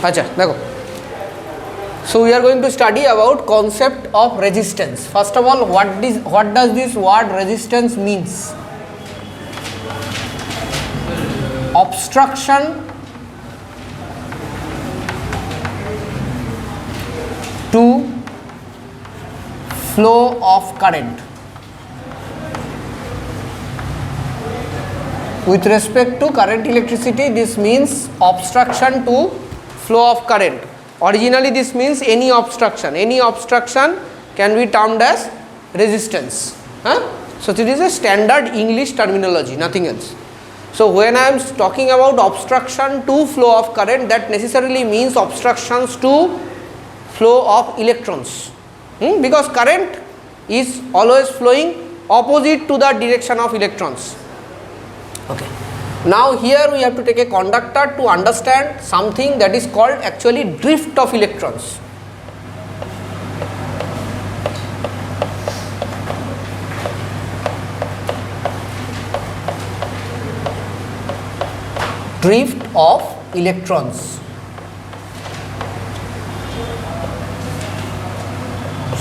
अच्छा देखो, so we are going to study about concept of resistance. First of all, what does this word resistance means? Obstruction to flow of current. With respect to current electricity, this means obstruction to flow of current. Originally this means any obstruction. Any obstruction can be termed as resistance. So this is a standard English terminology, nothing else. So when I am talking about obstruction to flow of current, that necessarily means obstructions to flow of electrons. Because current is always flowing opposite to the direction of electrons. Okay. Now here we have to take a conductor to understand something that is called actually drift of electrons. Drift of electrons.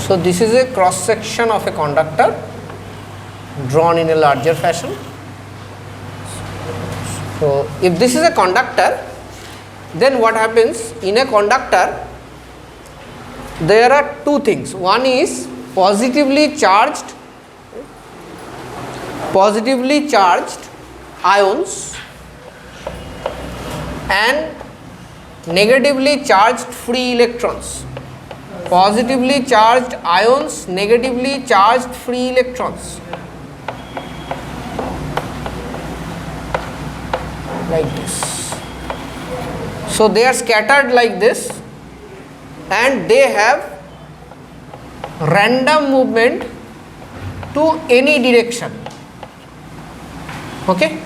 So this is a cross section of a conductor drawn in a larger fashion. So if this is a conductor, then what happens in a conductor? There are two things. One is positively charged ions and negatively charged free electrons. Positively charged ions, negatively charged free electrons. Like this. So they are scattered like this and they have random movement to any direction. Okay?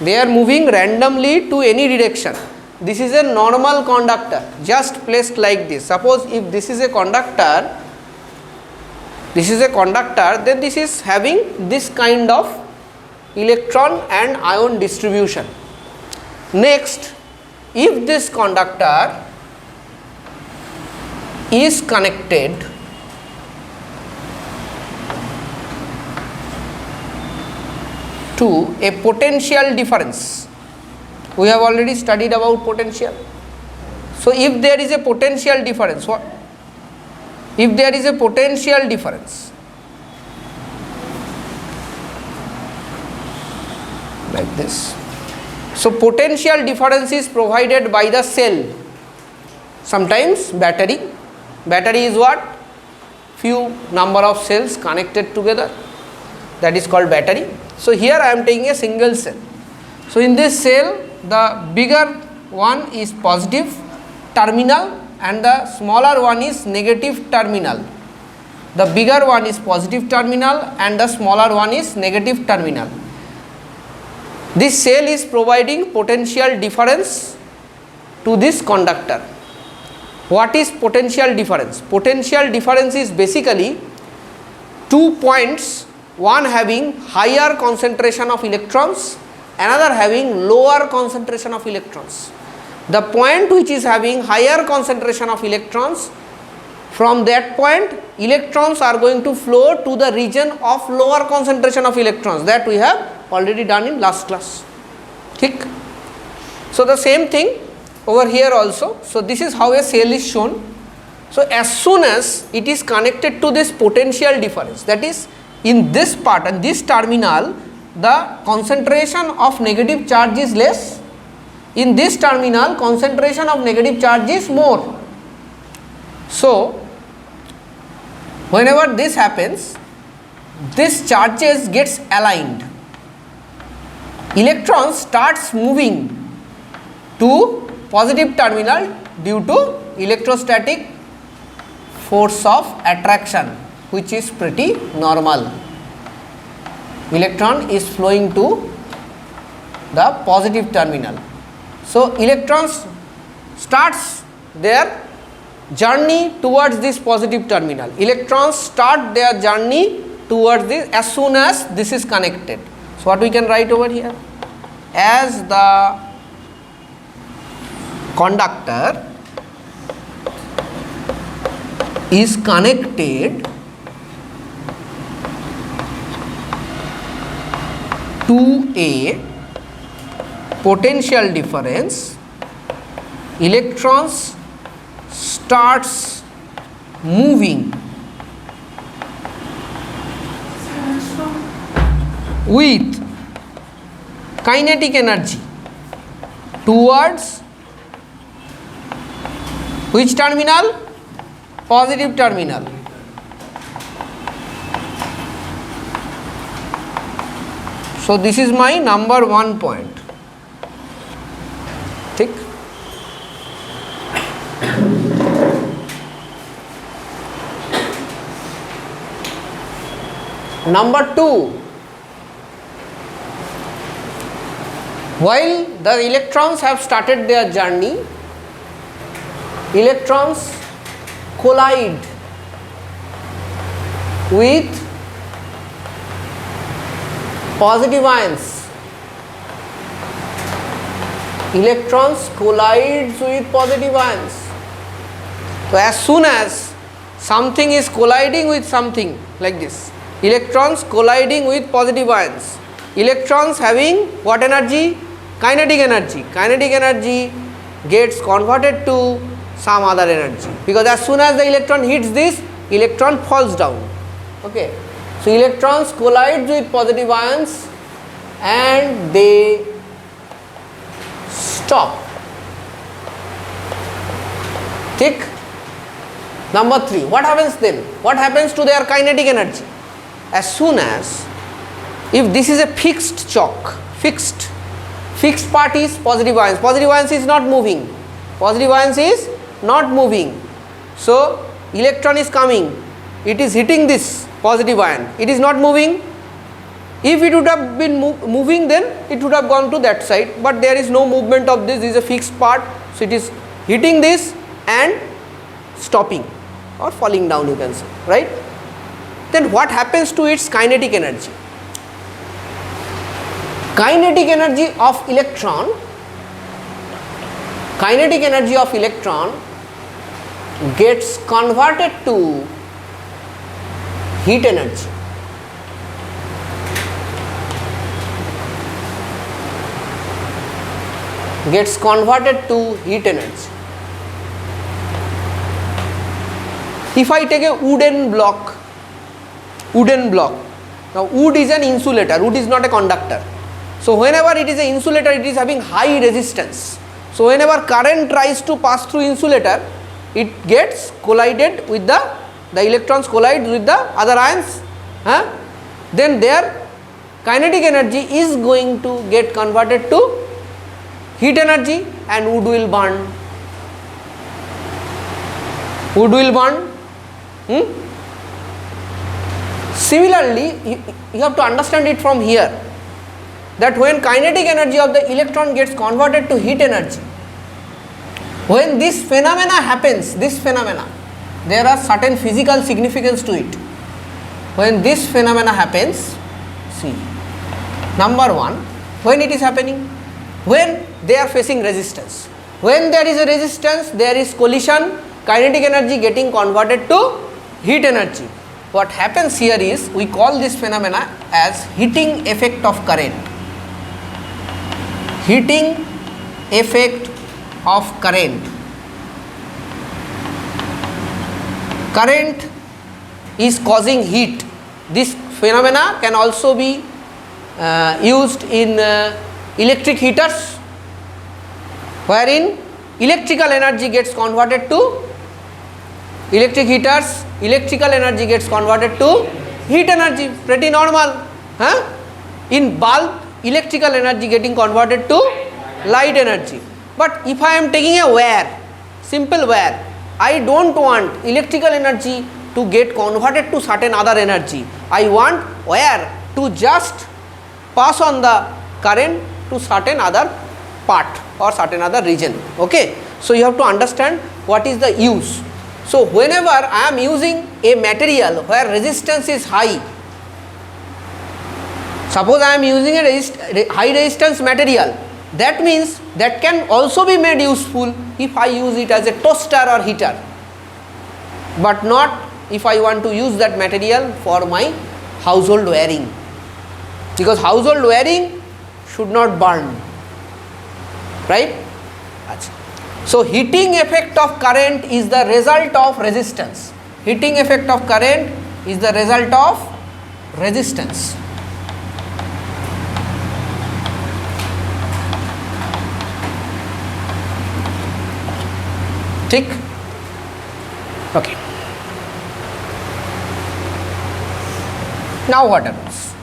They are moving randomly to any direction. This is a normal conductor, just placed like this. Suppose if this is a conductor, then this is having this kind of electron and ion distribution. Next, if this conductor is connected to a potential difference, we have already studied about potential. So if there is a potential difference, what? If there is a potential difference like this. So potential difference is provided by the cell. Sometimes battery. Battery is what? Few number of cells connected together. That is called battery. So here I am taking a single cell. So in this cell, the bigger one is positive terminal and the smaller one is negative terminal. The bigger one is positive terminal and the smaller one is negative terminal. This cell is providing potential difference to this conductor. What is potential difference? Potential difference is basically 2 points, one having higher concentration of electrons, another having lower concentration of electrons. The point which is having higher concentration of electrons, from that point electrons are going to flow to the region of lower concentration of electrons. That we have already done in last class. Thick. So the same thing over here also. So this is how a cell is shown. So as soon as it is connected to this potential difference, that is in this part and this terminal, the concentration of negative charge is less. In this terminal, concentration of negative charge is more. So whenever this happens, this charges gets aligned. Electrons starts moving to positive terminal due to electrostatic force of attraction, which is pretty normal. Electron is flowing to the positive terminal. So electrons starts their journey towards this positive terminal. Electrons start their journey towards this as soon as this is connected. So what we can write over here? as the conductor is connected to a potential difference, electrons starts moving with kinetic energy towards which terminal? Positive terminal. So this is my number 1 point. ठीक. Number 2, while the electrons have started their journey, electrons collide with positive ions. Electrons collides with positive ions. So as soon as something is colliding with something like this, electrons colliding with positive ions, electrons having what energy? Kinetic energy. Kinetic energy gets converted to some other energy, because as soon as the electron hits this, electron falls down. Okay. So electrons collide with positive ions and they stop. Tick. Number 3, what happens then? What happens to their kinetic energy? As soon as, if this is a fixed chalk, fixed part is positive ions. Positive ions is not moving. Positive ions is not moving. So electron is coming, it is hitting this positive ion, it is not moving. If it would have been moving, then it would have gone to that side, but there is no movement of this. This is a fixed part, so it is hitting this and stopping or falling down, you can say, right? Then what happens to its kinetic energy? Kinetic energy of electron gets converted to heat energy. Gets converted to heat energy. If I take a wooden block, now wood is an insulator, wood is not a conductor. So whenever it is an insulator, it is having high resistance. So whenever current tries to pass through insulator, it gets collided with the electrons collide with the other ions, then their kinetic energy is going to get converted to heat energy and wood will burn. Wood will burn. Similarly, you have to understand it from here, that when kinetic energy of the electron gets converted to heat energy, when this phenomena happens, there are certain physical significance to it. When this phenomena happens, see, number 1, when it is happening, when they are facing resistance. When there is a resistance, there is collision, kinetic energy getting converted to heat energy. What happens here is, we call this phenomena as heating effect of current. Heating effect of current. Current is causing heat. This phenomena can also be used in electric heaters, wherein electrical energy gets converted to electric heaters, electrical energy gets converted to heat energy, pretty normal. In bulb, electrical energy getting converted to light energy. But if I am taking a wire, simple wire, I don't want electrical energy to get converted to certain other energy. I want wire to just pass on the current to certain other part or certain other region. Okay, so you have to understand what is the use. So whenever I am using a material where resistance is high, Suppose I am using a high resistance material, that means that can also be made useful if I use it as a toaster or heater, but not if I want to use that material for my household wiring, because household wiring should not burn, right? So heating effect of current is the result of resistance. Heating effect of current is the result of resistance. Tick. Okay. Now what happens?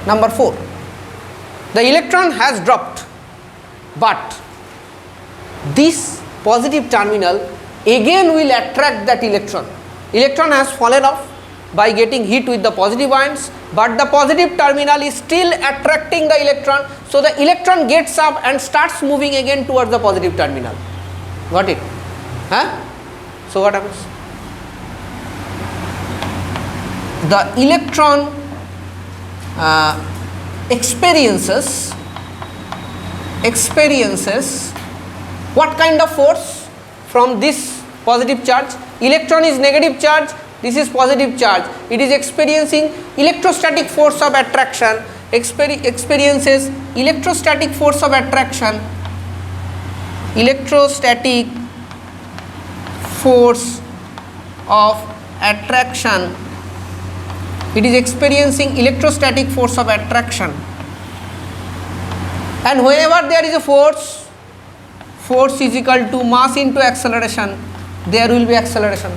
Number 4. The electron has dropped, but this positive terminal again will attract that electron. Electron has fallen off by getting hit with the positive ions, but the positive terminal is still attracting the electron, so the electron gets up and starts moving again towards the positive terminal. Got it? Huh? So what happens? The electron experiences what kind of force from this positive charge? Electron is negative charge, this is positive charge. It is experiencing electrostatic force of attraction, experiences electrostatic force of attraction, electrostatic force of attraction. It is experiencing electrostatic force of attraction, and whenever there is a force is equal to mass into acceleration, there will be acceleration.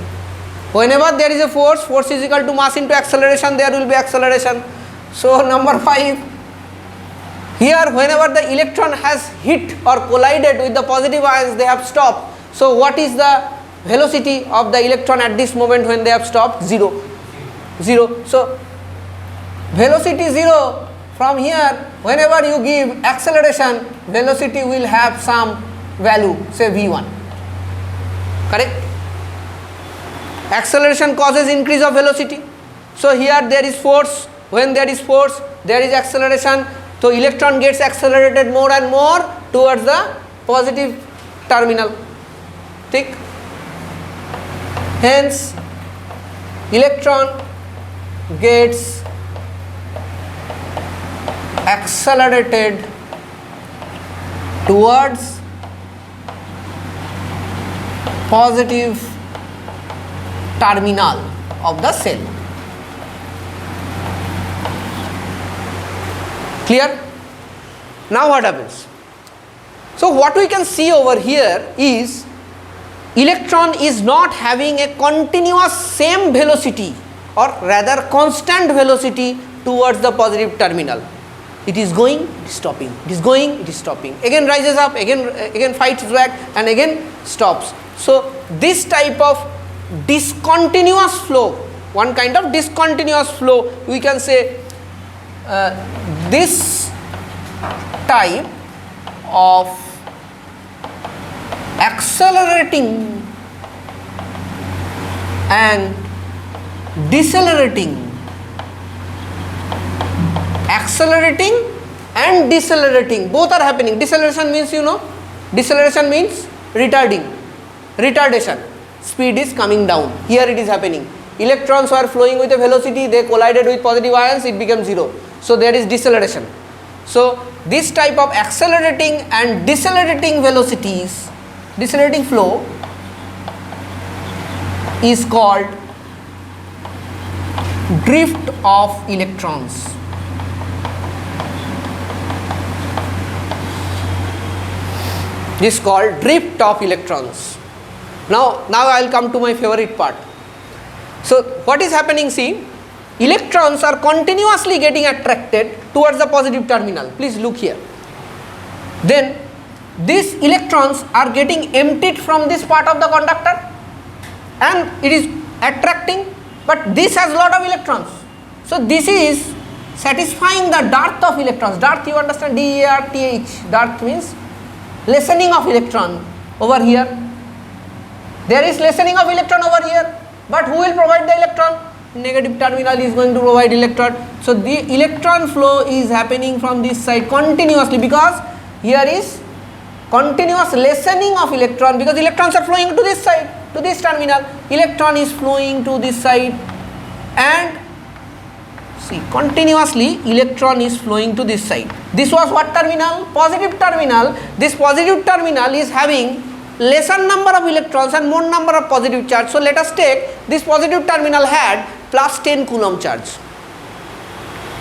Whenever there is a force is equal to mass into acceleration, there will be acceleration. So number 5, here whenever the electron has hit or collided with the positive ions, they have stopped. So what is the velocity of the electron at this moment when they have stopped? 0. So velocity 0. From here, whenever you give acceleration, velocity will have some value, say v1. Correct? Acceleration causes increase of velocity. So here there is force. When there is force, there is acceleration. So electron gets accelerated more and more towards the positive terminal. Tick. Hence, electron gets accelerated towards positive terminal of the cell. Clear? Now what happens? So what we can see over here is electron is not having a continuous same velocity, or rather constant velocity towards the positive terminal. It is going, it is stopping, it is going, it is stopping, again rises up, again fights back, and again stops. So this type of discontinuous flow, one kind of discontinuous flow, we can say this type of accelerating and decelerating, accelerating and decelerating, both are happening. Deceleration means, you know, deceleration means retardation, speed is coming down. Here it is happening. Electrons were flowing with a velocity, they collided with positive ions, it became 0. So there is deceleration. So this type of accelerating and decelerating velocities, decelerating flow is called drift of electrons. This is called drift of electrons. Now I will come to my favorite part. So what is happening, see, electrons are continuously getting attracted towards the positive terminal. Please look here. Then these electrons are getting emptied from this part of the conductor and it is attracting, but this has lot of electrons. So this is satisfying the dearth of electrons. Dearth, you understand, D-E-A-R-T-H. Dearth means lessening of electron over here. There is lessening of electron over here, but who will provide the electron? negative terminal is going to provide electron. So the electron flow is happening from this side continuously, because here is continuous lessening of electron, because electrons are flowing to this side, to this terminal. Electron is flowing to this side, and see, continuously electron is flowing to this side. This was what terminal? Positive terminal. This positive terminal is having lesser number of electrons and more number of positive charge. So let us take this positive terminal had plus 10 coulomb charge.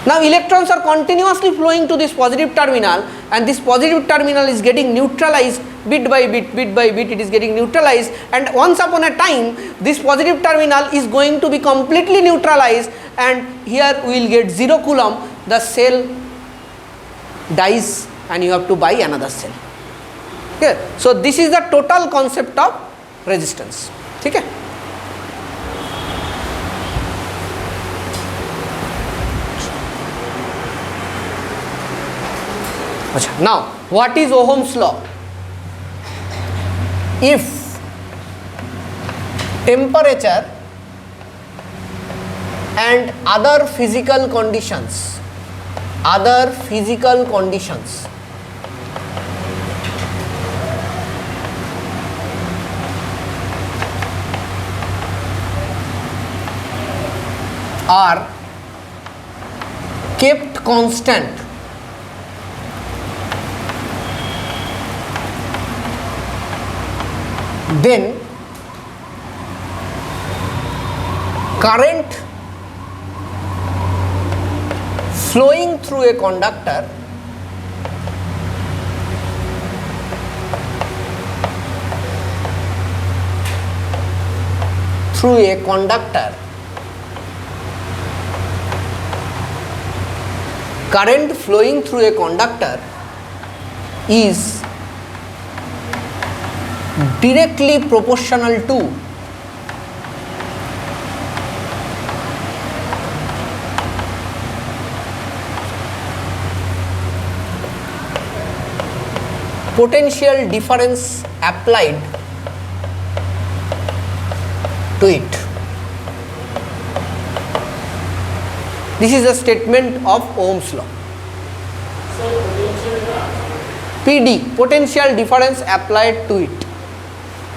Now electrons are continuously flowing to this positive terminal, and this positive terminal is getting neutralized bit by bit, it is getting neutralized, and once upon a time this positive terminal is going to be completely neutralized, and here we will get 0 coulomb. The cell dies and you have to buy another cell. Okay. So this is the total concept of resistance. Okay. Now what is Ohm's law? If temperature and other physical conditions are kept constant, then current flowing through a conductor current flowing through a conductor is directly proportional to potential difference applied to it. This is a statement of Ohm's law. PD, potential difference applied to it.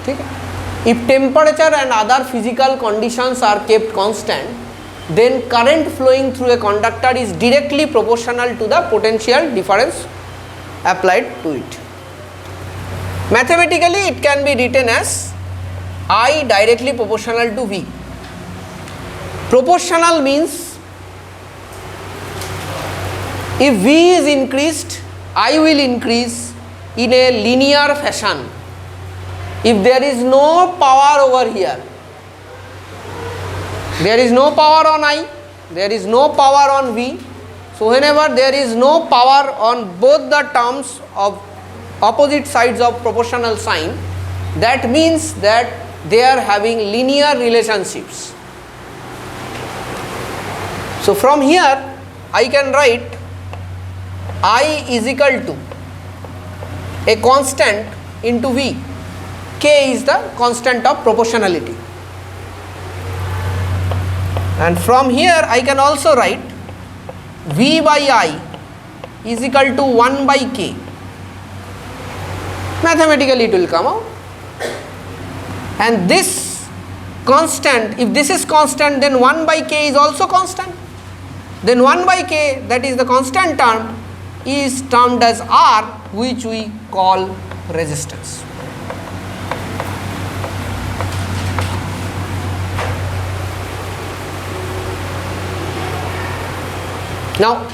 Okay. If temperature and other physical conditions are kept constant, then current flowing through a conductor is directly proportional to the potential difference applied to it. Mathematically it can be written as I directly proportional to V. Proportional means if V is increased, I will increase in a linear fashion. If there is no power over here, there is no power on I, there is no power on V. So whenever there is no power on both the terms of opposite sides of proportional sign, that means that they are having linear relationships. So from here I can write I is equal to a constant into V. K is the constant of proportionality, and from here I can also write V by I is equal to 1 by K. Mathematically it will come out, and this constant, if this is constant, then 1 by K is also constant. Then 1 by K, that is the constant term, is termed as R, which we call resistance. Now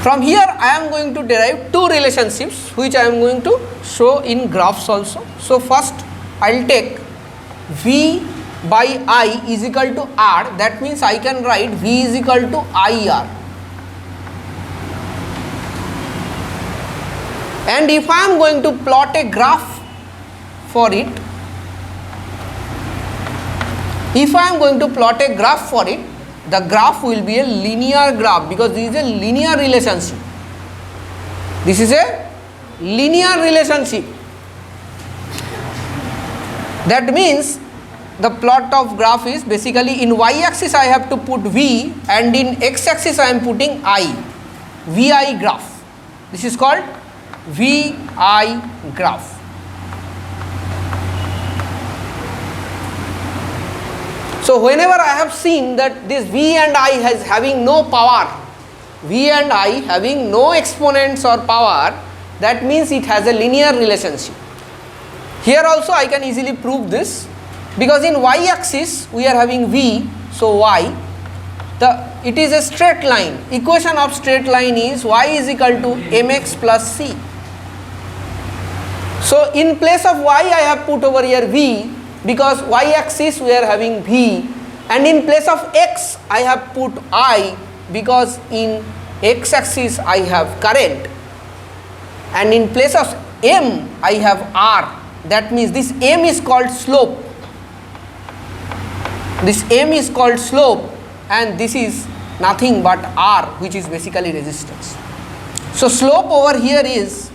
from here I am going to derive two relationships which I am going to show in graphs also. So first I will take V by I is equal to R, that means I can write V is equal to IR. And if I am going to plot a graph for it, the graph will be a linear graph, because this is a linear relationship. That means the plot of graph is basically in y axis I have to put V and in x axis I am putting I, VI graph. This is called VI graph. So whenever I have seen that this V and I has having no power, V and I having no exponents or power, that means it has a linear relationship. Here also I can easily prove this, because in y axis we are having V, so y, it is a straight line. Equation of straight line is y is equal to mx plus c. So in place of y I have put over here V, because y axis we are having V, and in place of x I have put I, because in x axis I have current, and in place of m I have R. That means this m is called slope. This m is called slope, and this is nothing but R, which is basically resistance. So slope over here is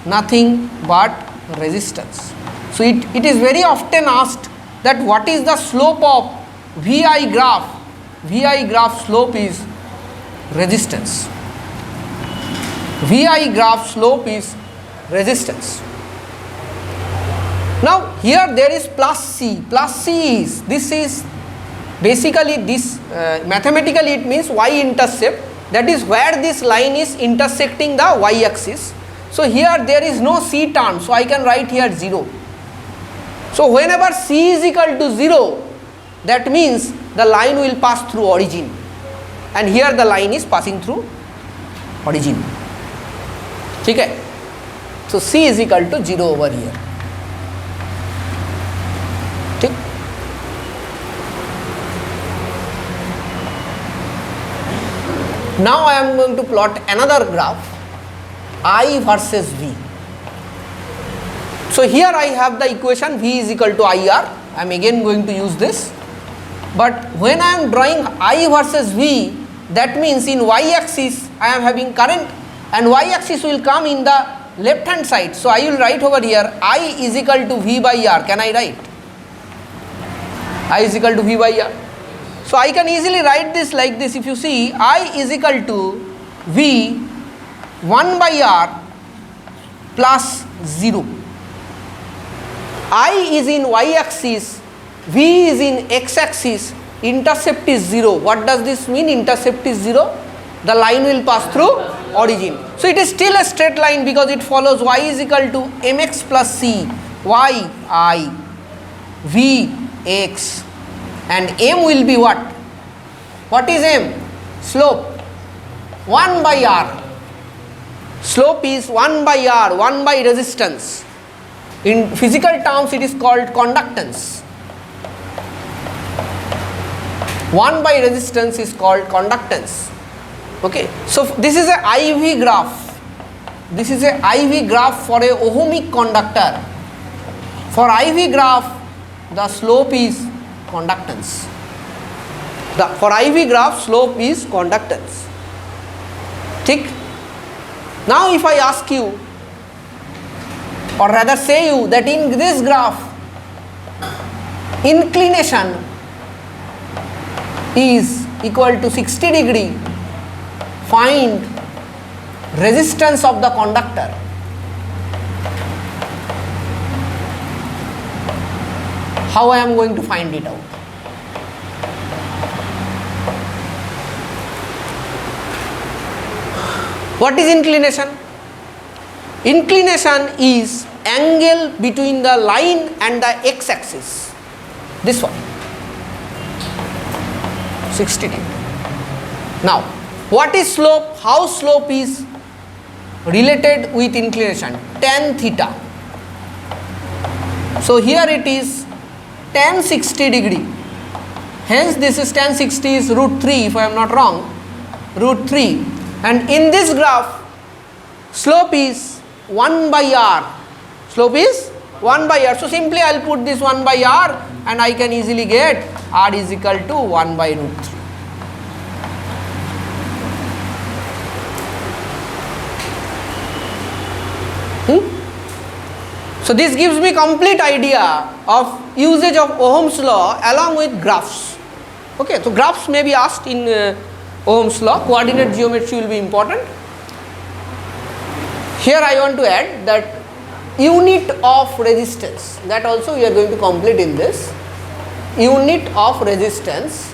nothing but resistance. So it is very often asked that what is the slope of VI graph? VI graph slope is resistance. VI graph slope is resistance. Now here there is plus C. Plus C is, this is basically this, mathematically it means y-intercept, that is where this line is intersecting the y-axis. So here there is no C term, so I can write here 0. So whenever C is equal to 0, that means the line will pass through origin, and here the line is passing through origin. Okay? So C is equal to 0 over here. Okay? Now I am going to plot another graph, I versus V. So here I have the equation V is equal to IR. I am again going to use this. But when I am drawing I versus V, that means in y-axis I am having current, and y-axis will come in the left hand side. So I will write over here I is equal to V by R. Can I write? I is equal to V by R. So I can easily write this like this. If you see, I is equal to V 1 by R plus 0. I is in y-axis, V is in x-axis, intercept is 0. What does this mean? Intercept is 0. The line will pass through origin. So it is still a straight line, because it follows y is equal to mx plus c, y I, v x, and m will be what? What is m? Slope. 1 by r. Slope is 1 by r, 1 by resistance. In physical terms it is called conductance. 1 by resistance is called conductance. Okay, so this is a IV graph. This is a IV graph for a ohmic conductor. For IV graph, the slope is conductance. For IV graph, slope is conductance. Thick. Now if I ask you, or rather say you, that in this graph, inclination is equal to 60 degree, find resistance of the conductor. How I am going to find it out? What is inclination? Inclination is angle between the line and the x-axis. This one, 60 degree. Now, what is slope? How slope is related with inclination? Tan theta. So here it is tan 60 degree. Hence this is tan 60 is root 3, if I am not wrong, root 3. And in this graph, slope is 1 by r. Slope is 1 by r. So simply I will put this 1 by r, and I can easily get r is equal to 1 by root 3. So So this gives me complete idea of usage of Ohm's law along with graphs. Okay, so graphs may be asked in Ohm's law. Coordinate geometry will be important. Here I want to add that unit of resistance, that also we are going to complete in this. Unit of resistance.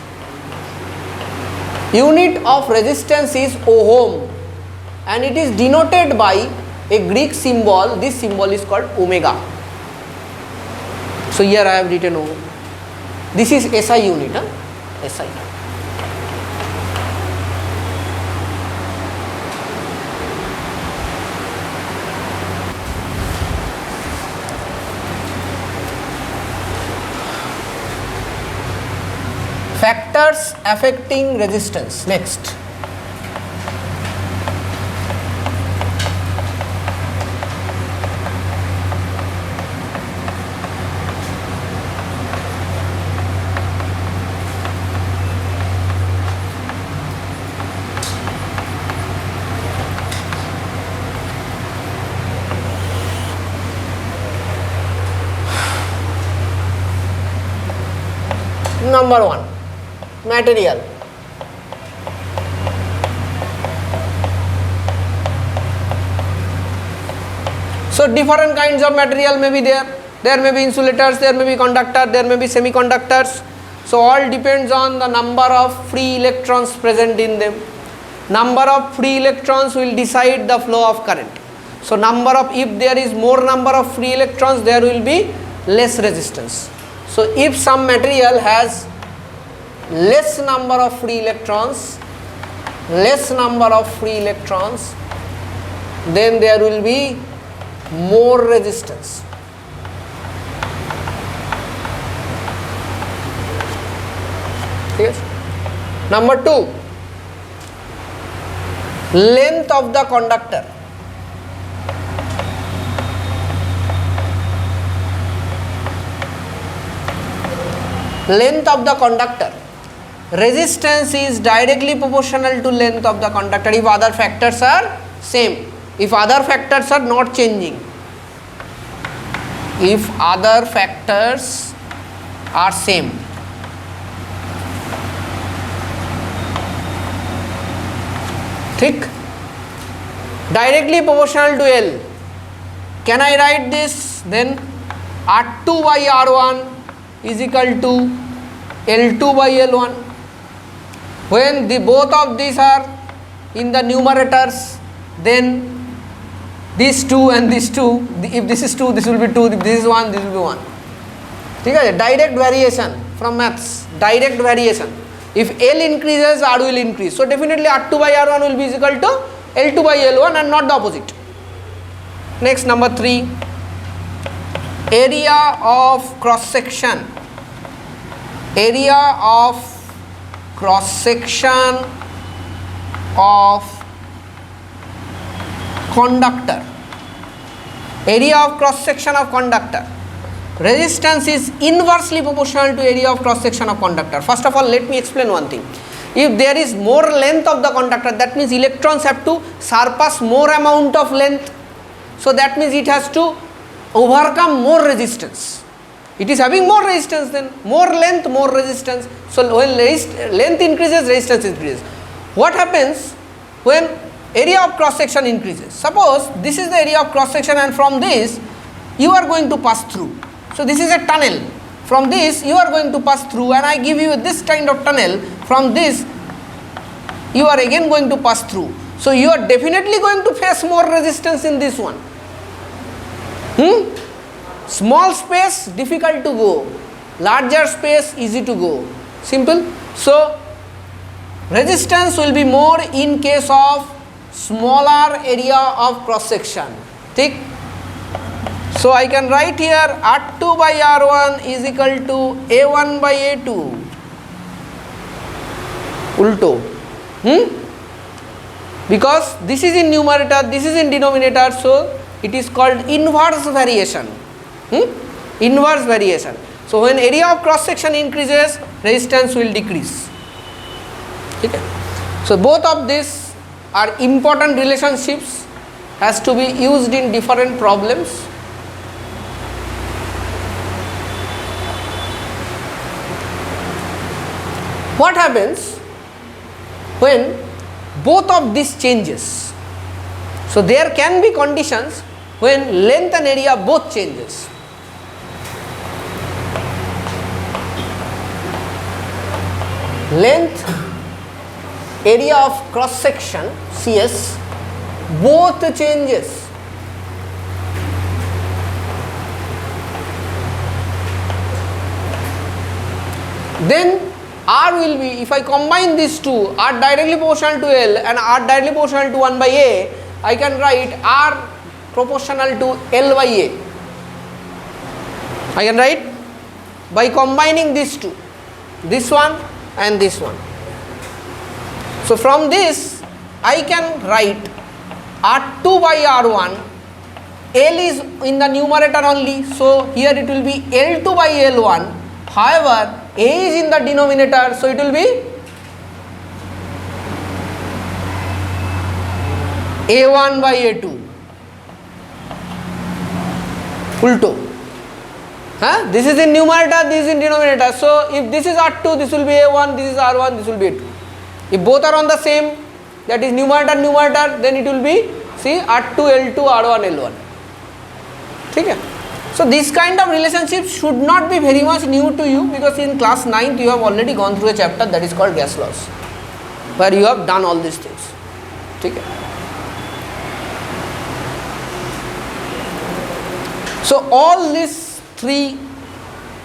Unit of resistance is Ohm, and it is denoted by a Greek symbol. This symbol is called omega. So here I have written Ohm. This is SI unit, SI. Factors affecting resistance. Next. Number 1, material. So different kinds of material may be there. There may be insulators, there may be conductors, there may be semiconductors. So all depends on the number of free electrons present in them. Number of free electrons will decide the flow of current. So if there is more number of free electrons, there will be less resistance. So if some material has less number of free electrons, then there will be more resistance. Yes. Number 2, length of the conductor. Length of the conductor. Resistance is directly proportional to length of the conductor if other factors are same. If other factors are not changing. If other factors are same. Thick. Directly proportional to L. Can I write this? Then R2 by R1 is equal to L2 by L1. When both of these are in the numerators, then these 2 and this 2, if this is 2, this will be 2, if this is 1, this will be 1. Okay? Direct variation from maths, direct variation. If L increases, R will increase. So definitely R2 by R1 will be equal to L2 by L1 and not the opposite. Next, number 3, area of cross section. Area of cross section of conductor. Area of cross section of conductor. Resistance is inversely proportional to area of cross section of conductor. First of all, let me explain one thing. If there is more length of the conductor, that means electrons have to surpass more amount of length. So that means it has to overcome more resistance. It is having more resistance, then more length, more resistance. So when length increases, resistance increases. What happens when area of cross section increases? Suppose this is the area of cross section and from this you are going to pass through. So this is a tunnel. From this you are going to pass through and I give you this kind of tunnel. From this you are again going to pass through. So you are definitely going to face more resistance in this one. Small space difficult to go, larger space easy to go. Simple. So resistance will be more in case of smaller area of cross section. Thick. So I can write here R2 by R1 is equal to A1 by A2. Ulto. Because this is in numerator, this is in denominator, so it is called inverse variation. Inverse variation. So when area of cross section increases, resistance will decrease. Okay. So both of these are important relationships, has to be used in different problems. What happens when both of these changes? So there can be conditions when length and area both changes. Length, area of cross section CS both changes. Then R will be, if I combine these two, R directly proportional to L and R directly proportional to 1 by A, I can write R proportional to L by A. I can write by combining these two, this one and this one. So from this I can write R2 by R1, L is in the numerator only, so here it will be L2 by L1. However, A is in the denominator, so it will be A1 by A2. Ulto. This is in numerator, this is in denominator. So if this is R2, this will be A1, this is R1, this will be A2. If both are on the same, that is numerator, then it will be, see, R2, L2, R1, L1. Okay? So this kind of relationship should not be very much new to you, because in class 9th you have already gone through a chapter that is called gas laws, where you have done all these things. Okay? So all these three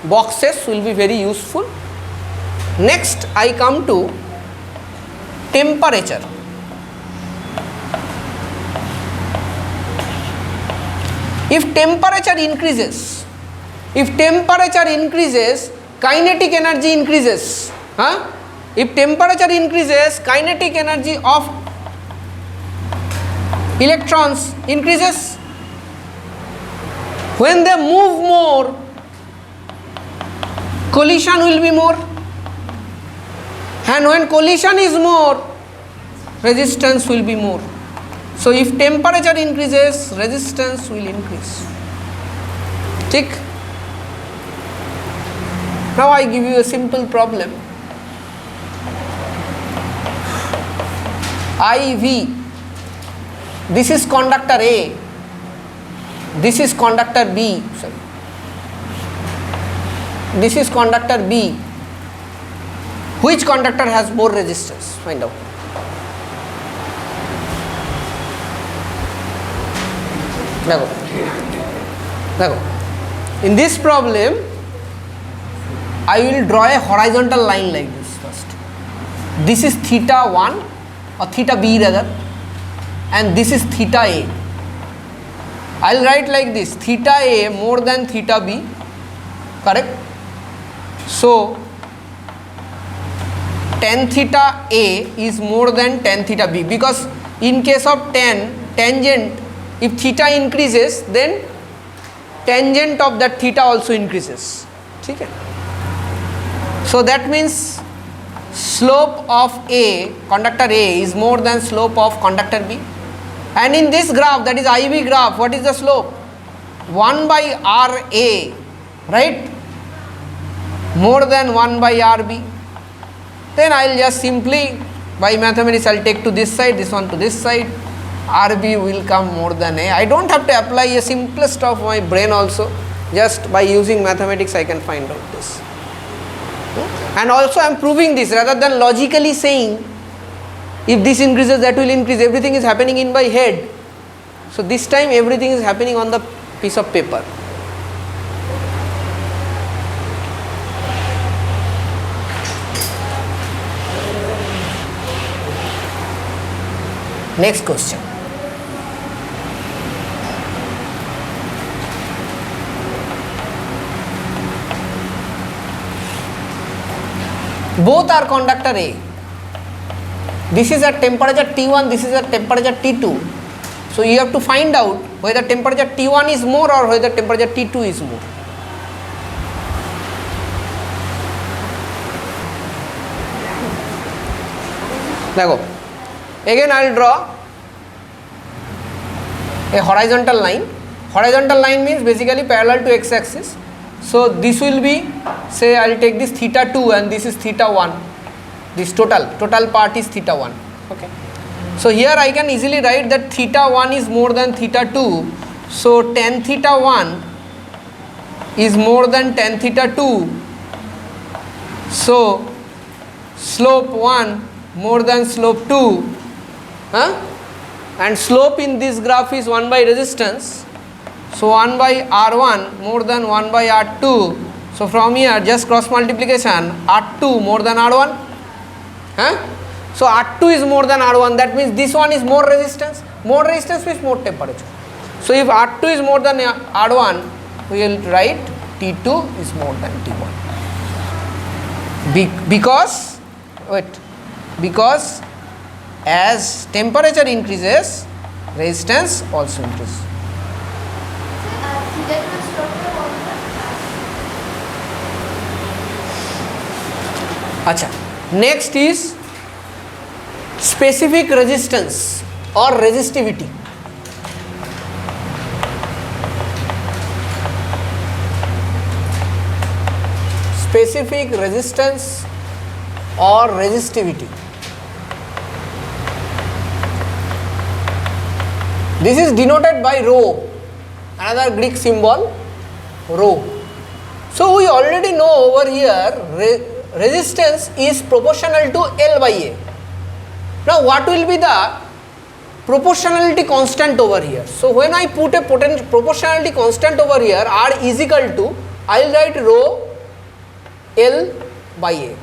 boxes will be very useful. Next I come to temperature. If temperature increases, kinetic energy increases. If temperature increases, kinetic energy of electrons increases. When they move more, collision will be more, and when collision is more, resistance will be more. So if temperature increases, resistance will increase. Tick. Now I give you a simple problem. IV, this is conductor A, this is conductor B, sorry, this is conductor B. Which conductor has more resistance? Find out. In this problem, I will draw a horizontal line like this first. This is theta 1 or theta B rather, and this is theta A. I will write like this: theta A more than theta B, correct? So tan theta A is more than tan theta B, because in case of tangent, if theta increases, then tangent of that theta also increases. Okay? So that means slope of A, conductor A, is more than slope of conductor B. And in this graph, that is IV graph, what is the slope? 1 by RA, right? More than 1 by RB. Then I will just simply, by mathematics, I will take to this side, this one to this side. RB will come more than A. I don't have to apply a simplest of my brain also. Just by using mathematics I can find out this. And also I am proving this rather than logically saying if this increases that will increase. Everything is happening in my head. So this time everything is happening on the piece of paper. Next question. Both are conductor A. This is at temperature T1, this is at temperature T2. So you have to find out whether temperature T1 is more or whether temperature T2 is more. Again I will draw a horizontal line. Horizontal line means basically parallel to x-axis. So this will be, say I will take this theta 2 and this is theta 1. This total part is theta 1. Okay. So here I can easily write that theta 1 is more than theta 2. So tan theta 1 is more than tan theta 2. So slope 1 more than slope 2. And slope in this graph is 1 by resistance. So 1 by R1 more than 1 by R2. So from here just cross multiplication, R2 more than R1. So R2 is more than R1, that means this one is more resistance. More resistance means more temperature. So if R2 is more than R1, we will write T2 is more than T1. Because as temperature increases, resistance also increases. Acha. Next is specific resistance or resistivity. Specific resistance or resistivity. This is denoted by rho, another Greek symbol rho. So we already know over here resistance is proportional to L by A. Now what will be the proportionality constant over here? So when I put a proportionality constant over here, R is equal to, I will write rho L by A.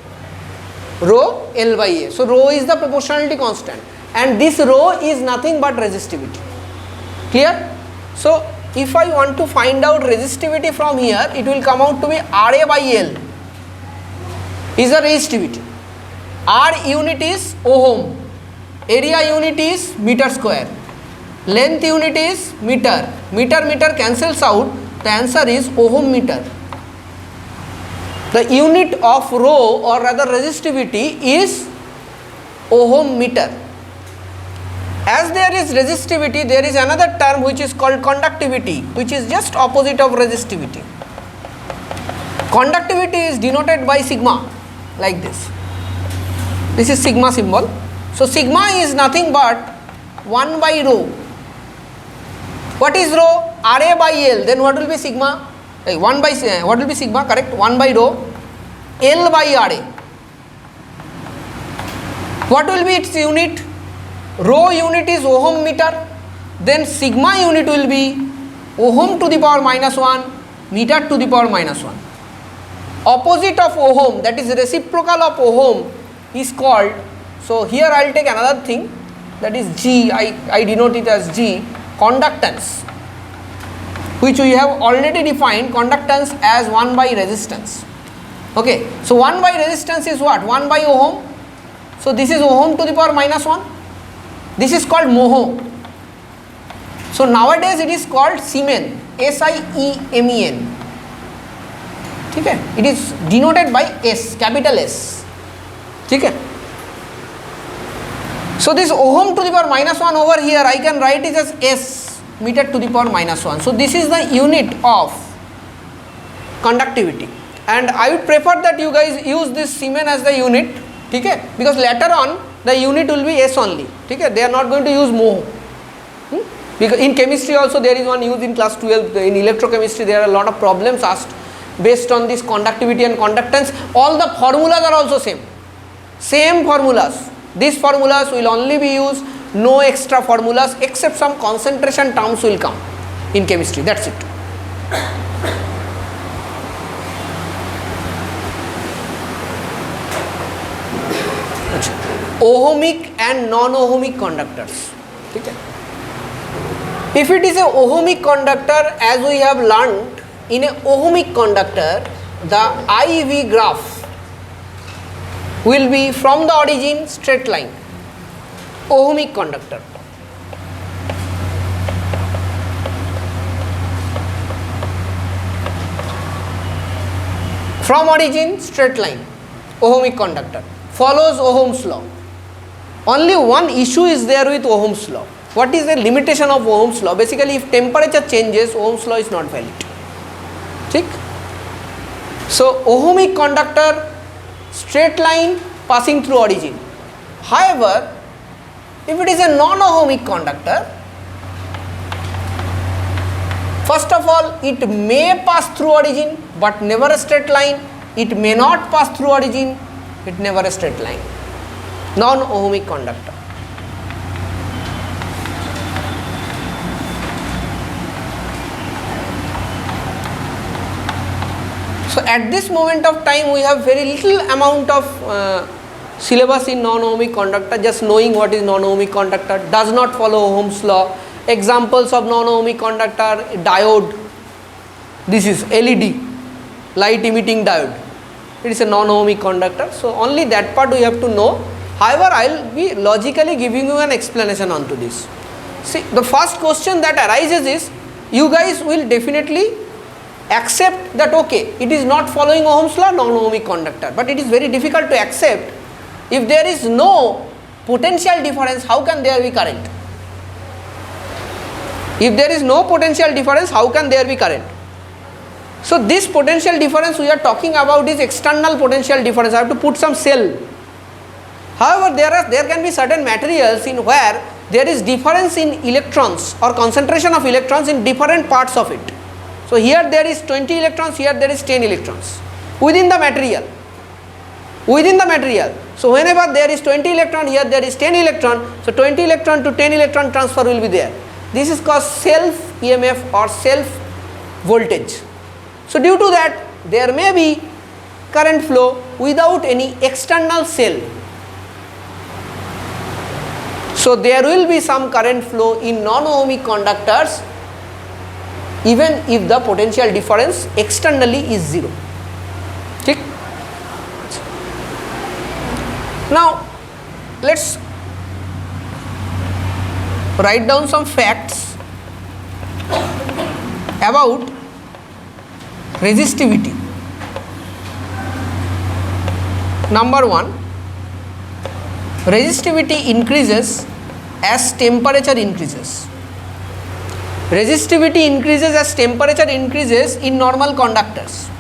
Rho L by A. So rho is the proportionality constant and this rho is nothing but resistivity. Clear? So if I want to find out resistivity from here, it will come out to be RA by L is the resistivity. R unit is ohm, area unit is meter square, length unit is meter. Meter cancels out, the answer is ohm meter. The unit of rho or rather resistivity is ohm meter. As there is resistivity, there is another term which is called conductivity, which is just opposite of resistivity. Conductivity is denoted by sigma, like this. This is sigma symbol. So sigma is nothing but 1 by rho. What is rho? RA by L. Then what will be sigma? What will be sigma? Correct. 1 by rho. L by RA. What will be its unit? Rho unit is ohm meter. Then sigma unit will be ohm to the power minus 1, meter to the power minus 1. Opposite of ohm, that is reciprocal of ohm, is called, so here I will take another thing, that is G, I denote it as G, conductance, which we have already defined conductance as 1 by resistance. Okay, so 1 by resistance is what? 1 by ohm. So this is ohm to the power minus 1. This is called moho. So nowadays it is called Siemen, S-I-E-M-E-N. Okay, it is denoted by S, capital S. Okay. So this ohm to the power minus 1 over here, I can write it as S, meter to the power minus 1. So this is the unit of conductivity. And I would prefer that you guys use this Siemen as the unit, okay? Because later on the unit will be S only. Okay? They are not going to use mho. Because in chemistry also there is one used in class 12. In electrochemistry there are a lot of problems asked based on this conductivity and conductance. All the formulas are also same formulas. These formulas will only be used, no extra formulas except some concentration terms will come in chemistry, that's it. Ohmic and non-ohmic conductors. Okay. If it is a ohmic conductor, as we have learnt, in a ohmic conductor, the IV graph will be from the origin straight line. Ohmic conductor. From origin straight line. Ohmic conductor. Follows Ohm's law. Only one issue is there with Ohm's law. What is the limitation of Ohm's law? Basically, if temperature changes, Ohm's law is not valid. ठीक? So ohmic conductor, straight line passing through origin. However, if it is a non-ohmic conductor, first of all, it may pass through origin, but never a straight line. It may not pass through origin, it never a straight line. Non-ohmic conductor. So at this moment of time, we have very little amount of syllabus in non-ohmic conductor. Just knowing what is non-ohmic conductor, does not follow Ohm's law. Examples of non-ohmic conductor: diode. This is LED, light emitting diode. It is a non-ohmic conductor. So only that part we have to know. However, I will be logically giving you an explanation onto this. See, the first question that arises is, you guys will definitely accept that okay, it is not following Ohm's law, non-ohmic conductor, but it is very difficult to accept. If there is no potential difference, how can there be current? If there is no potential difference, how can there be current? So this potential difference we are talking about is external potential difference. I have to put some cell. However, there can be certain materials in where there is difference in electrons or concentration of electrons in different parts of it. So here there is 20 electrons, here there is 10 electrons within the material. Within the material. So whenever there is 20 electron, here there is 10 electron. So 20 electron to 10 electron transfer will be there. This is called self EMF or self voltage. So due to that, there may be current flow without any external cell. So there will be some current flow in non-ohmic conductors even if the potential difference externally is 0. Okay? Now let's write down some facts about resistivity. Number 1, resistivity increases as temperature increases. Resistivity increases as temperature increases in normal conductors.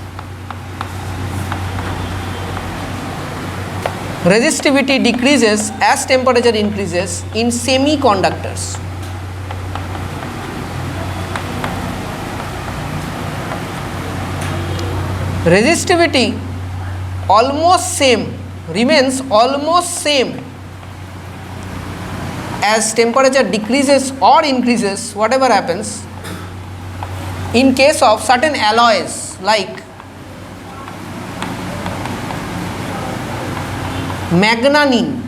Resistivity decreases as temperature increases in semiconductors. Resistivity remains almost same as temperature decreases or increases, whatever happens, in case of certain alloys like manganese,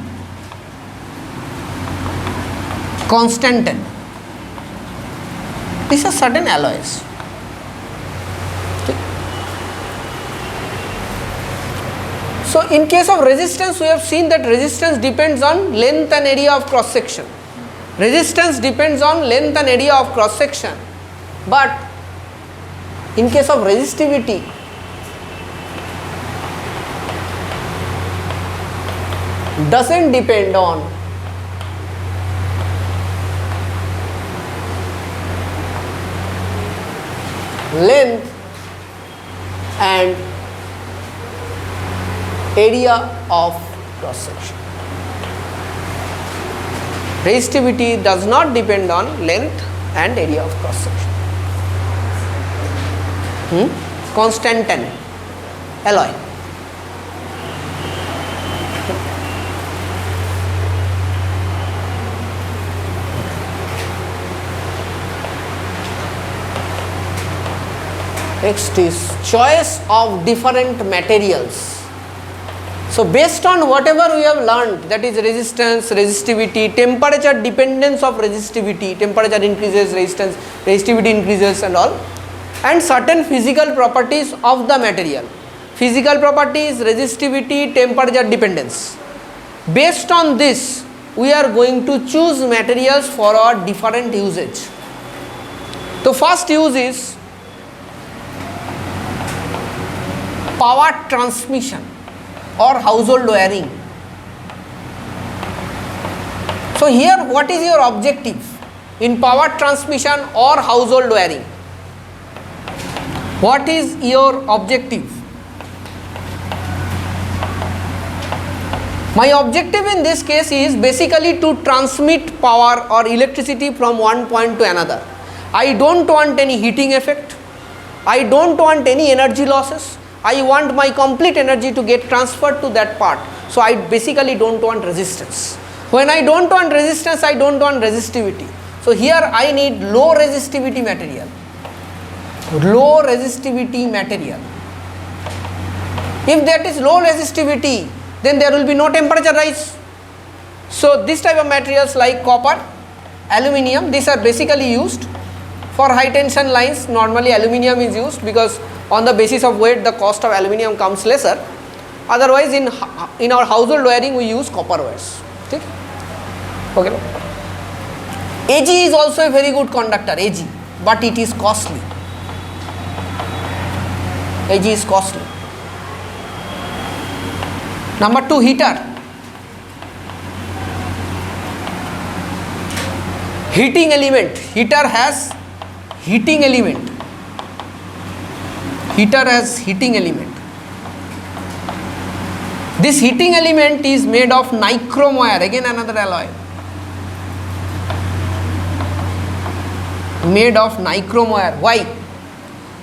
constantan. These are certain alloys. Okay. So in case of resistance, we have seen that resistance depends on length and area of cross section. Resistance depends on length and area of cross section, but in case of resistivity, doesn't depend on length and area of cross section. Resistivity does not depend on length and area of cross section. Constantan alloy. Next is choice of different materials. So based on whatever we have learned, that is resistance, resistivity, temperature dependence of resistivity, temperature increases, resistivity increases and all, and certain physical properties of the material. Physical properties, resistivity, temperature dependence. Based on this, we are going to choose materials for our different usage. The first use is power transmission or household wiring. So here what is your objective in power transmission or household wiring? What is your objective? My objective in this case is basically to transmit power or electricity from one point to another. I don't want any heating effect. I don't want any energy losses. I want my complete energy to get transferred to that part. So I basically don't want resistance. When I don't want resistance, I don't want resistivity. So here I need low resistivity material. Low resistivity material. If that is low resistivity, then there will be no temperature rise. So this type of materials like copper, aluminium, these are basically used for high tension lines. Normally aluminium is used because on the basis of weight the cost of aluminium comes lesser. Otherwise in our household wiring we use copper wires. Okay. Ag is also a very good conductor, Ag, but it is costly. Ag is costly. Number 2, heater. Heating element. Heater has heating element. Heater has heating element. This heating element is made of nichrome wire, again another alloy. Made of nichrome wire. Why?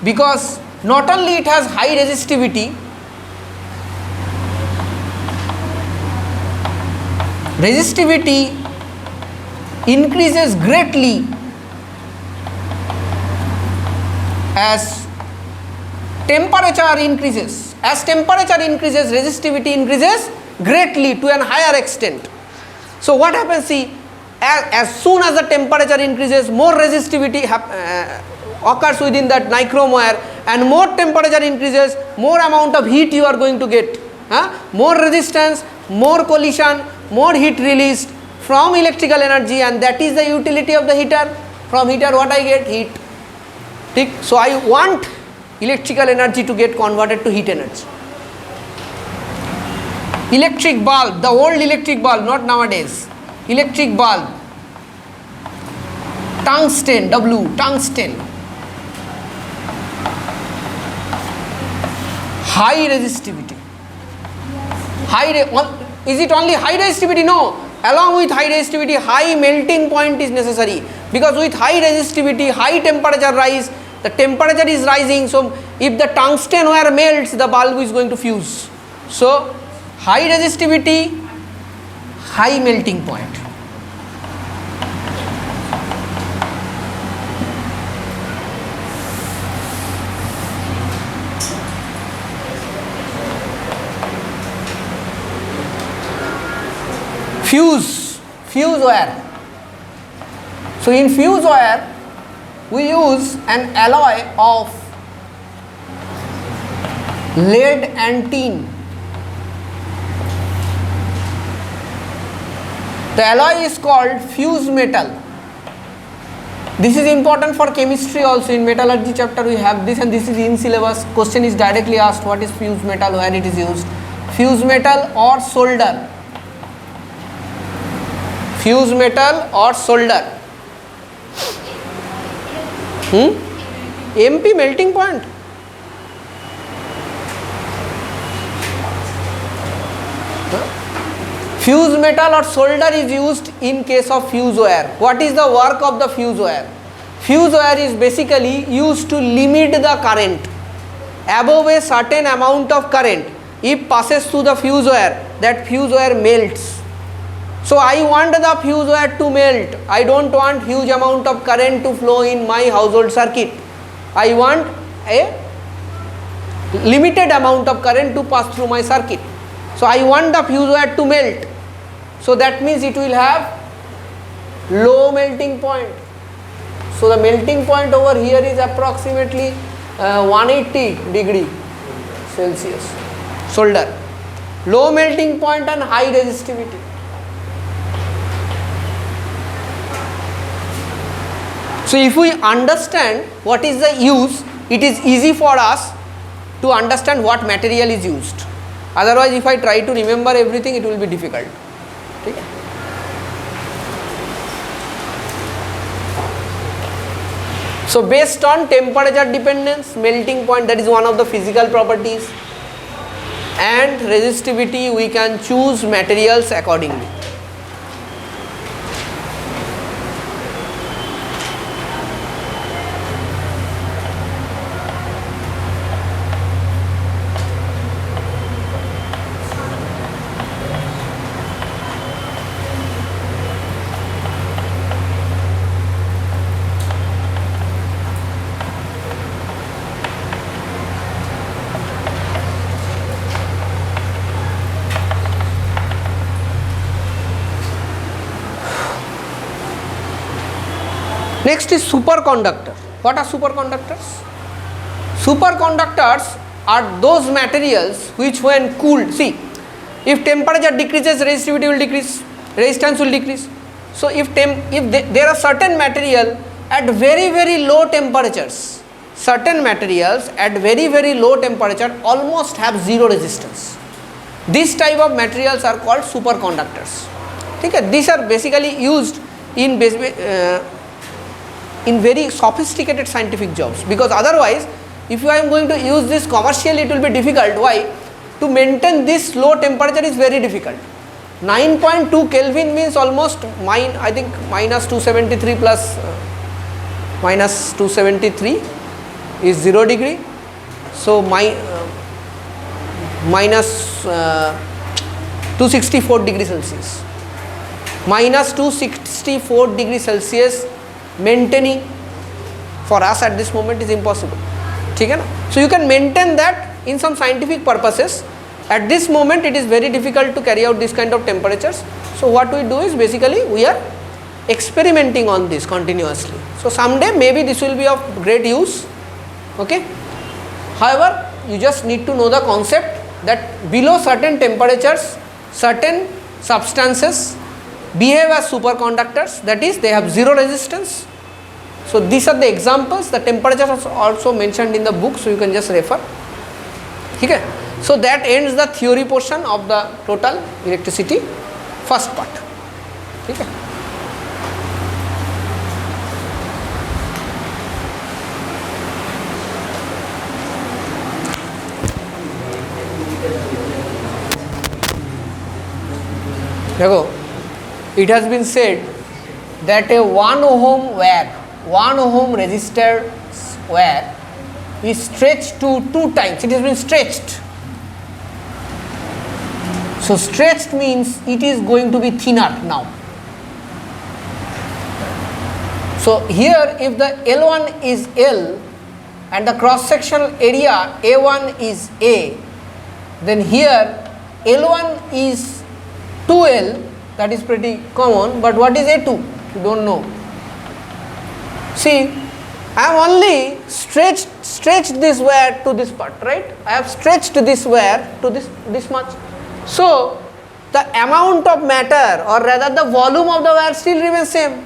Because not only it has high resistivity, resistivity increases greatly as temperature increases. As temperature increases, resistivity increases greatly to an higher extent. So what happens, see, as soon as the temperature increases, more resistivity occurs within that nichrome wire, and more temperature increases, more amount of heat you are going to get. More resistance, more collision, more heat released from electrical energy, and that is the utility of the heater. From heater what I get? Heat. So I want electrical energy to get converted to heat energy. Electric bulb, the old electric bulb, not nowadays. Electric bulb, tungsten, W, tungsten. High resistivity. Is it only high resistivity? No. Along with high resistivity, high melting point is necessary, because with high resistivity, high temperature rise, the temperature is rising. So if the tungsten wire melts, the bulb is going to fuse. So high resistivity, high melting point. Fuse wire. So in fuse wire we use an alloy of lead and tin. The alloy is called fuse metal. This is important for chemistry also. In metallurgy chapter we have this, and this is in syllabus. Question is directly asked, what is fuse metal, where it is used. Fuse metal or solder. Fuse metal or solder. MP, melting point. Fuse metal or solder is used in case of fuse wire. What is the work of the fuse wire? Fuse wire is basically used to limit the current. Above a certain amount of current, if passes through the fuse wire, that fuse wire melts. So I want the fuse wire to melt. I don't want huge amount of current to flow in my household circuit. I want a limited amount of current to pass through my circuit. So I want the fuse wire to melt. So that means it will have low melting point. So the melting point over here is approximately 180 degree Celsius. Solder. Low melting point and high resistivity. So if we understand what is the use, it is easy for us to understand what material is used. Otherwise, if I try to remember everything, it will be difficult. Okay? So based on temperature dependence, melting point, that is one of the physical properties, and resistivity, we can choose materials accordingly. Next is superconductor. What are superconductors? Superconductors are those materials which when cooled, see, if temperature decreases, resistivity will decrease, resistance will decrease. So if there are certain material at very low temperatures, certain materials at very low temperature almost have zero resistance. This type of materials are called superconductors. Okay? These are basically used in very sophisticated scientific jobs, because otherwise if I am going to use this commercially, it will be difficult. Why? To maintain this low temperature is very difficult. 9.2 Kelvin means almost I think minus 273 plus minus 273 is 0 degree. So minus 264 degrees Celsius. Minus 264 degrees Celsius maintaining for us at this moment is impossible. Okay? So you can maintain that in some scientific purposes. At this moment it is very difficult to carry out this kind of temperatures. So what we do is basically we are experimenting on this continuously. So someday maybe this will be of great use. Okay? However, you just need to know the concept that below certain temperatures, certain substances behave as superconductors, that is they have zero resistance. So these are the examples. The temperatures are also mentioned in the book, so you can just refer. Okay? So that ends the theory portion of the total electricity first part. Okay? It has been said that a 1 ohm resistor wire is stretched to 2 times. It has been stretched. So stretched means it is going to be thinner now. So here if the L1 is L and the cross sectional area A1 is A, then here L1 is 2L, that is pretty common, but what is A2? You don't know. See, I have only stretched this wire to this part, right? I have stretched this wire to this much. So the amount of matter, or rather the volume of the wire, still remains same.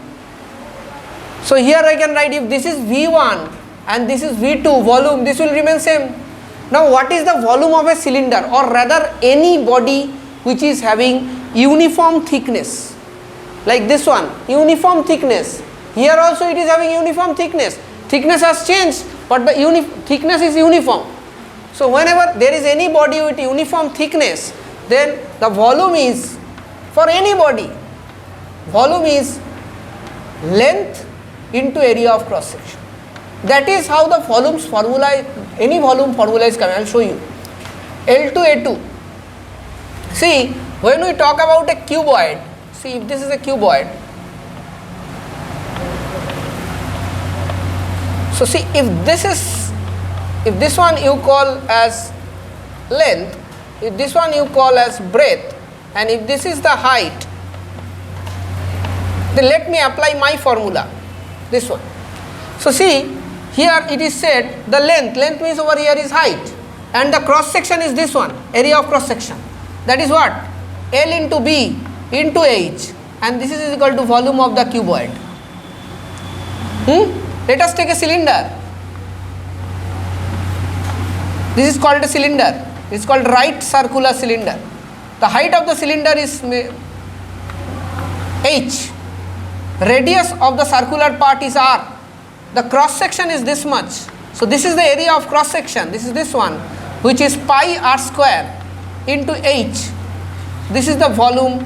So here I can write, if this is V1 and this is V2 volume, this will remain same. Now what is the volume of a cylinder, or rather any body which is having uniform thickness, like this one, uniform thickness. Here also it is having uniform thickness. Thickness has changed, but the thickness is uniform. So whenever there is any body with uniform thickness, then the volume is, for any body, volume is length into area of cross section. That is how the volumes formula, any volume formula is coming. I will show you. L2A2. See, when we talk about a cuboid, see if this is a cuboid. So see, if this one you call as length, if this one you call as breadth, and if this is the height, then let me apply my formula, this one. So see, here it is said the length means over here is height, and the cross section is this one, area of cross section. That is what? L into B into H, and this is equal to volume of the cuboid. Let us take a cylinder. This is called a cylinder. It is called right circular cylinder. The height of the cylinder is H. Radius of the circular part is R. The cross section is this much. So this is the area of cross section. This is this one, which is pi r square. into H. This is the volume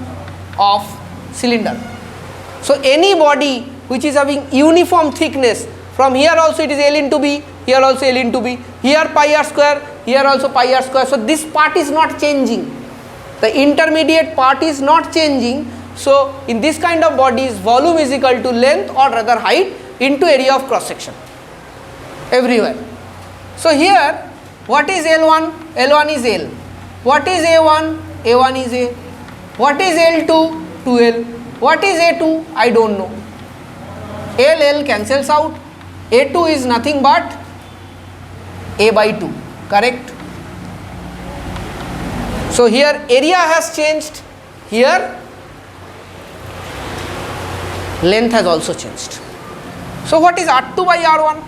of cylinder. So any body which is having uniform thickness, from here also it is L into B, here also L into B, here pi r square, here also pi r square. So this part is not changing, the intermediate part is not changing. So in this kind of bodies, volume is equal to length or rather height into area of cross section everywhere. So here what is L1? L1 is L. What is A1? A1 is A. What is L2? 2L. What is A2? I don't know. L cancels out. A2 is nothing but A by 2, correct? So here area has changed, here length has also changed. So what is R2 by R1?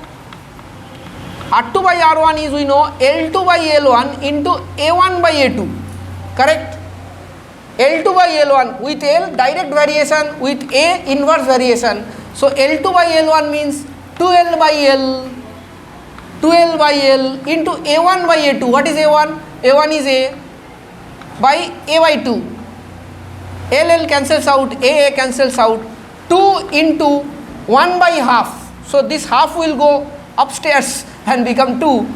R2 by R1 is, we know, L2 by L1 into A1 by A2, correct? L2 by L1 with L direct variation, with A inverse variation. So L2 by L1 means 2L by L, 2L by L into A1 by A2. What is A1? A1 is A by A by 2. L cancels out, A cancels out. 2 into 1 by half. So this half will go upstairs and become 2.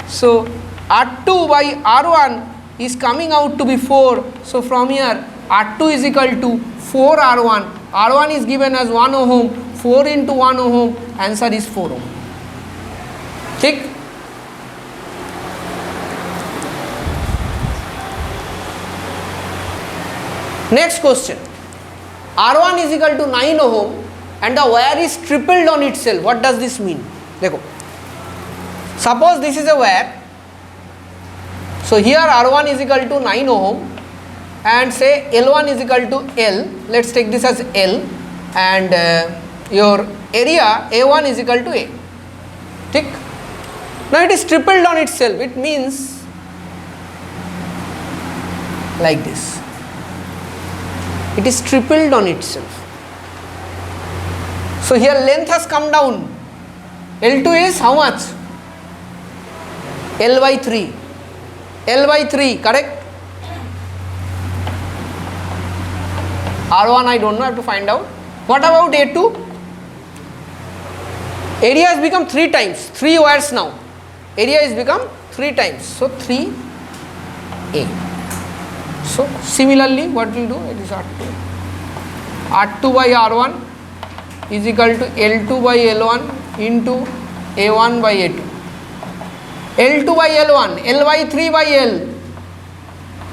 So R2 by R1 is coming out to be 4. So from here R2 is equal to 4 R1. R1 is given as 1 ohm. 4 into 1 ohm, answer is 4 ohm. ठीक? Next question. R1 is equal to 9 ohm and the wire is tripled on itself. What does this mean? देखो, suppose this is a wire. So here R1 is equal to 9 ohm and say L1 is equal to L. Let's take this as L and your area A1 is equal to A. ठीक? Now it is tripled on itself. It means like this. It is tripled on itself. So here length has come down. L2 is how much? L by 3. L by 3, correct? R1 I don't know, I have to find out. What about A2? Area has become 3 times, 3 wires now. Area has become 3 times. So 3A. So similarly what we will do, it is R2. R2 by R1 is equal to L2 by L1 into A1 by A2. L2 by L1, L by 3 by L.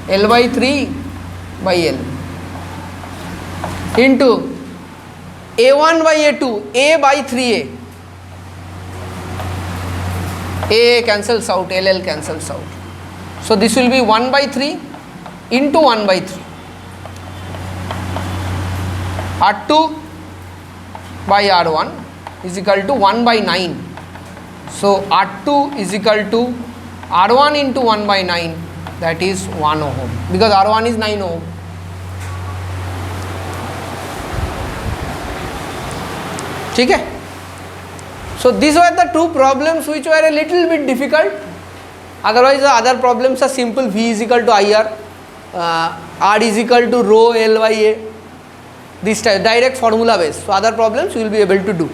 L by 3 by L. Into A1 by A2, A by 3A. A cancels out, LL cancels out. So this will be 1 by 3 into 1 by 3. R2 by R1 is equal to 1 by 9. So R2 is equal to R1 into 1 by 9, that is 1 ohm, because R1 is 9 ohm. ठीक है? So these were the 2 problems which were a little bit difficult. Otherwise the other problems are simple. V is equal to IR, R is equal to rho L by A. This type direct formula based. So other problems you will be able to do.